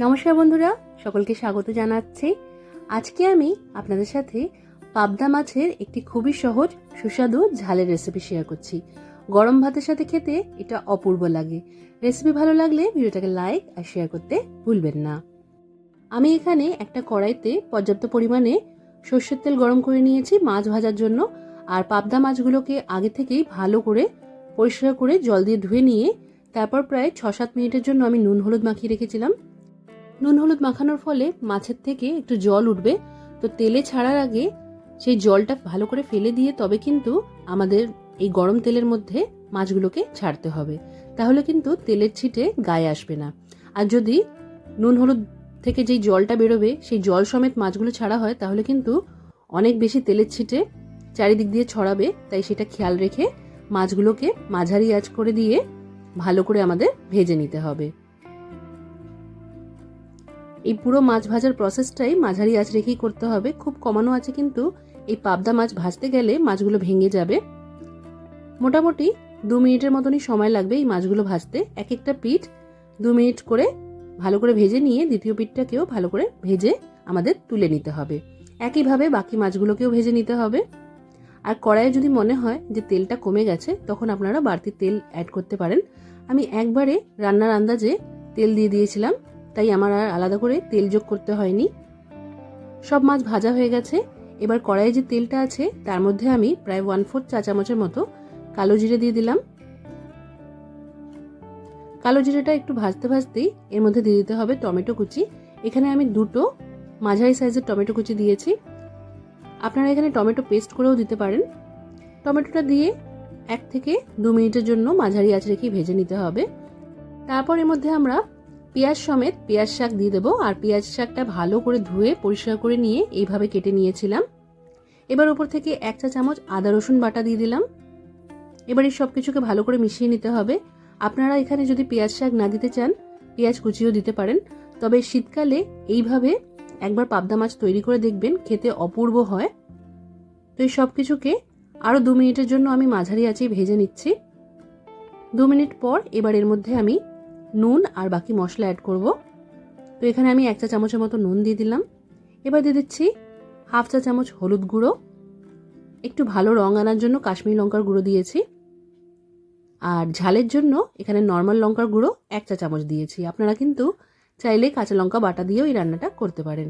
নমস্কার বন্ধুরা, সকলকে স্বাগত জানাচ্ছি। আজকে আমি আপনাদের সাথে পাবদা মাছের একটি খুবই সহজ সুস্বাদু ঝালের রেসিপি শেয়ার করছি। গরম ভাতের সাথে খেতে এটা অপূর্ব লাগে। রেসিপি ভালো লাগলে ভিডিওটাকে লাইক আর শেয়ার করতে ভুলবেন না। আমি এখানে একটা কড়াইতে পর্যাপ্ত পরিমাণে সর্ষের তেল গরম করে নিয়েছি মাছ ভাজার জন্য। আর পাবদা মাছগুলোকে আগে থেকেই ভালো করে পরিষ্কার করে জল দিয়ে ধুয়ে নিয়ে তারপর প্রায় 6-7 মিনিটের জন্য আমি নুন হলুদ মাখিয়ে রেখেছিলাম। নুন হলুদ মাখানোর ফলে মাছের থেকে একটু জল উঠবে, তো তেলে ছাড়ার আগে সেই জলটা ভালো করে ফেলে দিয়ে তবে কিন্তু আমাদের এই গরম তেলের মধ্যে মাছগুলোকে ছাড়তে হবে, তাহলে কিন্তু তেলের ছিটে গায়ে আসবে না। আর যদি নুন হলুদ থেকে যেই জলটা বেরোবে সেই জল সমেত মাছগুলো ছাড়া হয় তাহলে কিন্তু অনেক বেশি তেলের ছিটে চারিদিক দিয়ে ছড়াবে। তাই সেটা খেয়াল রেখে মাছগুলোকে মাঝারি আঁচ করে দিয়ে ভালো করে আমাদের ভেজে নিতে হবে। এই পুরো মাছ ভাজার প্রসেসটাই মাঝারি আঁচ রেখেই করতে হবে, খুব কমানো আছে কিন্তু এই পাবদা মাছ ভাজতে গেলে মাছগুলো ভেঙে যাবে। মোটামুটি 2 মিনিটের মতনই সময় লাগবে এই মাছগুলো ভাজতে। এক একটা পিঠ 2 মিনিট করে ভালো করে ভেজে নিয়ে দ্বিতীয় পিঠটাকেও ভালো করে ভেজে আমাদের তুলে নিতে হবে। একইভাবে বাকি মাছগুলোকেও ভেজে নিতে হবে। আর কড়াইয়ে যদি মনে হয় যে তেলটা কমে গেছে তখন আপনারা বাড়তি তেল অ্যাড করতে পারেন। আমি একবারে রান্নার আন্দাজে তেল দিয়ে দিয়েছিলাম, তাই আমার আর আলাদা করে তেল যোগ করতে হয়নি। সব মাছ ভাজা হয়ে গেছে। এবার কড়াইয়ে যে তেলটা আছে তার মধ্যে আমি প্রায় 1/4 চা চামচের মতো কালো জিরে দিয়ে দিলাম। কালো জিরেটা একটু ভাজতে ভাজতেই এর মধ্যে দিয়ে দিতে হবে টমেটো কুচি। এখানে আমি 2টো মাঝারি সাইজের টমেটো কুচি দিয়েছি। আপনারা এখানে টমেটো পেস্ট করেও দিতে পারেন। টমেটোটা দিয়ে 1 থেকে 2 মিনিটের জন্য মাঝারি আঁচ রেখে ভেজে নিতে হবে। তারপর এর মধ্যে আমরা পেঁয়াজ সমেত পেঁয়াজ শাক দিয়ে দেবো। আর পেঁয়াজ শাকটা ভালো করে ধুয়ে পরিষ্কার করে নিয়ে এইভাবে কেটে নিয়েছিলাম। এবার উপর থেকে 1 চা চামচ আদা রসুন বাটা দিয়ে দিলাম। এবার এই সব কিছুকে ভালো করে মিশিয়ে নিতে হবে। আপনারা এখানে যদি পেঁয়াজ শাক না দিতে চান পেঁয়াজ কুচিও দিতে পারেন, তবে শীতকালে এইভাবে একবার পাবদা মাছ তৈরি করে দেখবেন, খেতে অপূর্ব হয়। তো এই সব কিছুকে আরও 2 মিনিটের জন্য আমি মাঝারি আঁচেই ভেজে নিচ্ছি। 2 মিনিট পর এবার এর মধ্যে আমি নুন আর বাকি মশলা অ্যাড করব। তো এখানে আমি 1 চা চামচের মতো নুন দিয়ে দিলাম। এবার দিয়ে দিচ্ছি 1/2 চা চামচ হলুদ গুঁড়ো। একটু ভালো রং আনার জন্য কাশ্মীরি লঙ্কার গুঁড়ো দিয়েছি। আর ঝালের জন্য এখানে নর্মাল লঙ্কার গুঁড়ো 1 চা চামচ দিয়েছি। আপনারা কিন্তু চাইলে কাঁচা লঙ্কা বাটা দিয়েও এই রান্নাটা করতে পারেন।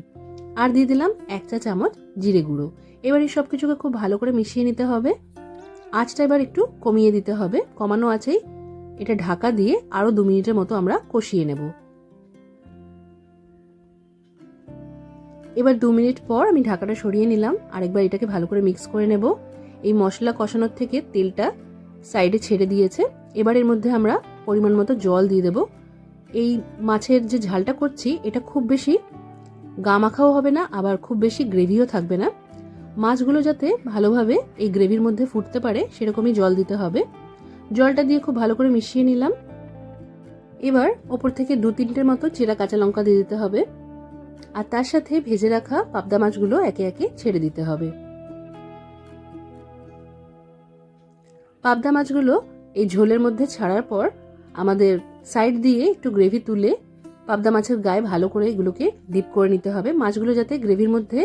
আর দিয়ে দিলাম 1 চা চামচ জিরে গুঁড়ো। এবার এই সব কিছুকে খুব ভালো করে মিশিয়ে নিতে হবে। আঁচটা এবার একটু কমিয়ে দিতে হবে, কমানো আছেই এটা ঢাকা দিয়ে আরো 2 মিনিটের মতো আমরা কষিয়ে নেব। এবার 2 মিনিট পর আমি ঢাকাটা সরিয়ে নিলাম। আরেকবার এটাকে ভালো করে মিক্স করে নেব। এই মশলা কষানোর থেকে তেলটা সাইডে ছেড়ে দিয়েছে। এবার এর মধ্যে আমরা পরিমাণ মতো জল দিয়ে দেব। এই মাছের যে ঝালটা করছি এটা খুব বেশি গা মাখাও হবে না, আবার খুব বেশি গ্রেভিও থাকবে না। মাছগুলো যাতে ভালোভাবে এই গ্রেভির মধ্যে ফুটতে পারে সেরকমই জল দিতে হবে। জলটা দিয়ে খুব ভালো করে মিশিয়ে নিলাম। এবার ওপর থেকে 2-3টের মতো চেরা কাঁচা লঙ্কা দিয়ে দিতে হবে। আর তার সাথে ভেজে রাখা পাবদা মাছগুলো একে একে ছেড়ে দিতে হবে। পাবদা মাছগুলো এই ঝোলের মধ্যে ছাড়ার পর আমাদের সাইড দিয়ে একটু গ্রেভি তুলে পাবদা মাছের গায়ে ভালো করে এগুলোকে ডিপ করে নিতে হবে। মাছগুলো যাতে গ্রেভির মধ্যে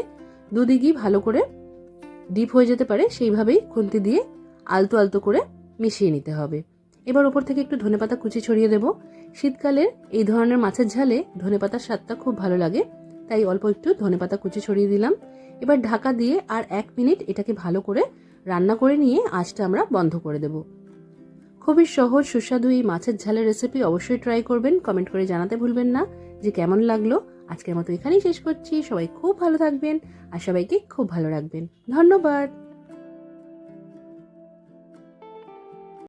দুদিকই ভালো করে ডিপ হয়ে যেতে পারে সেইভাবেই খুন্তি দিয়ে আলতো আলতো করে মিশিয়ে নিতে হবে। এবার ওপর থেকে একটু ধনেপাতা কুচি ছড়িয়ে দেব। শীতকালের এই ধরনের মাছের ঝালে ধনেপাতার স্বাদটা খুব ভালো লাগে, তাই অল্প একটু ধনেপাতা কুচি ছড়িয়ে দিলাম। এবার ঢাকা দিয়ে আর 1 মিনিট এটাকে ভালো করে রান্না করে নিয়ে আঁচটা আমরা বন্ধ করে দেব। খুবই সহজ সুস্বাদু এই মাছের ঝালের রেসিপি অবশ্যই ট্রাই করবেন। কমেন্ট করে জানাতে ভুলবেন না যে কেমন লাগলো। আজকের মতো এখানেই শেষ করছি। সবাই খুব ভালো থাকবেন আর সবাইকে খুব ভালো রাখবেন। ধন্যবাদ।